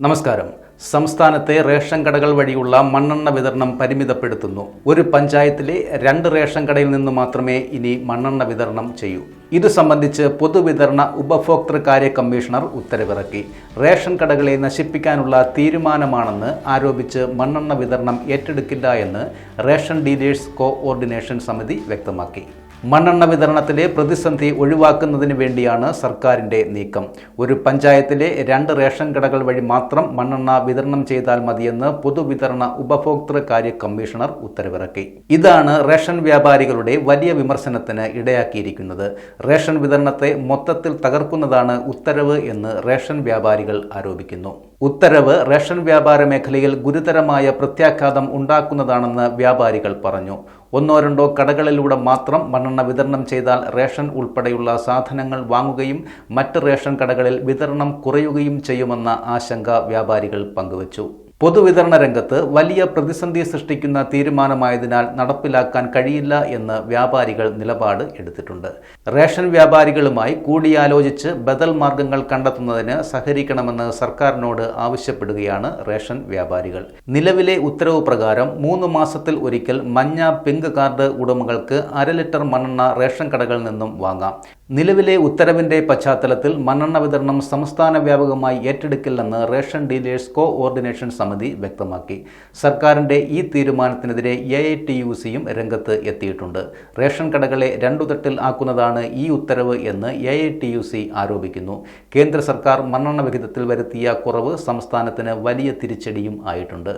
നമസ്കാരം. സംസ്ഥാനത്തെ റേഷൻ കടകൾ വഴിയുള്ള മണ്ണെണ്ണ വിതരണം പരിമിതപ്പെടുത്തുന്നു. ഒരു പഞ്ചായത്തിലെ 2 റേഷൻ കടയിൽ നിന്ന് മാത്രമേ ഇനി മണ്ണെണ്ണ വിതരണം ചെയ്യൂ. ഇതു സംബന്ധിച്ച് പൊതുവിതരണ ഉപഭോക്തൃകാര്യ കമ്മീഷണർ ഉത്തരവിറക്കി. റേഷൻ കടകളെ നശിപ്പിക്കാനുള്ള തീരുമാനമാണെന്ന് ആരോപിച്ച് മണ്ണെണ്ണ വിതരണം ഏറ്റെടുക്കില്ല എന്ന് റേഷൻ ഡീലേഴ്സ് കോഓർഡിനേഷൻ സമിതി വ്യക്തമാക്കി. മണ്ണെണ്ണ വിതരണത്തിലെ പ്രതിസന്ധി ഒഴിവാക്കുന്നതിന് വേണ്ടിയാണ് സർക്കാരിൻ്റെ നീക്കം. ഒരു പഞ്ചായത്തിലെ 2 റേഷൻ കടകൾ വഴി മാത്രം മണ്ണെണ്ണ വിതരണം ചെയ്താൽ മതിയെന്ന് പൊതുവിതരണ ഉപഭോക്തൃകാര്യ കമ്മീഷണർ ഉത്തരവിറക്കി. ഇതാണ് റേഷൻ വ്യാപാരികളുടെ വലിയ വിമർശനത്തിന് ഇടയാക്കിയിരിക്കുന്നത്. റേഷൻ വിതരണത്തെ മൊത്തത്തിൽ തകർക്കുന്നതാണ് ഉത്തരവ് എന്ന് റേഷൻ വ്യാപാരികൾ ആരോപിക്കുന്നു. ഉത്തരവ് റേഷൻ വ്യാപാര മേഖലയിൽ ഗുരുതരമായ പ്രത്യാഘാതം ഉണ്ടാക്കുന്നതാണെന്ന് വ്യാപാരികൾ പറഞ്ഞു. 1-2 കടകളിലൂടെ മാത്രം മണ്ണെണ്ണ വിതരണം ചെയ്താൽ റേഷൻ ഉൾപ്പെടെയുള്ള സാധനങ്ങൾ വാങ്ങുകയും മറ്റ് റേഷൻ കടകളിൽ വിതരണം കുറയുകയും ചെയ്യുമെന്ന ആശങ്ക വ്യാപാരികൾ പങ്കുവച്ചു. പൊതുവിതരണ രംഗത്ത് വലിയ പ്രതിസന്ധി സൃഷ്ടിക്കുന്ന തീരുമാനമായതിനാൽ നടപ്പിലാക്കാൻ കഴിയില്ല എന്ന് വ്യാപാരികൾ നിലപാട് എടുത്തിട്ടുണ്ട്. റേഷൻ വ്യാപാരികളുമായി കൂടിയാലോചിച്ച് ബദൽ മാർഗങ്ങൾ കണ്ടെത്തുന്നതിന് സഹകരിക്കണമെന്ന് സർക്കാരിനോട് ആവശ്യപ്പെടുകയാണ് റേഷൻ വ്യാപാരികൾ. നിലവിലെ ഉത്തരവ് പ്രകാരം 3 മാസത്തിൽ ഒരിക്കൽ മഞ്ഞ പിങ്ക് കാർഡ് ഉടമകൾക്ക് 1/2 ലിറ്റർ മണ്ണെണ്ണ റേഷൻ കടകളിൽ നിന്നും വാങ്ങാം. നിലവിലെ ഉത്തരവിന്റെ പശ്ചാത്തലത്തിൽ മണ്ണെണ്ണ വിതരണം സംസ്ഥാന വ്യാപകമായി ഏറ്റെടുക്കില്ലെന്ന് റേഷൻ ഡീലേഴ്സ് കോഓർഡിനേഷൻ സമിതി വ്യക്തമാക്കി. സർക്കാരിന്റെ ഈ തീരുമാനത്തിനെതിരെ AITUCയും രംഗത്ത് എത്തിയിട്ടുണ്ട്. റേഷൻ കടകളെ 2 തട്ടിൽ ആക്കുന്നതാണ് ഈ ഉത്തരവ് എന്ന് AITUC ആരോപിക്കുന്നു. കേന്ദ്ര സർക്കാർ മണ്ണെണ്ണ വിഹിതത്തിൽ വരുത്തിയ കുറവ് സംസ്ഥാനത്തിന് വലിയ തിരിച്ചടിയും ആയിട്ടുണ്ട്.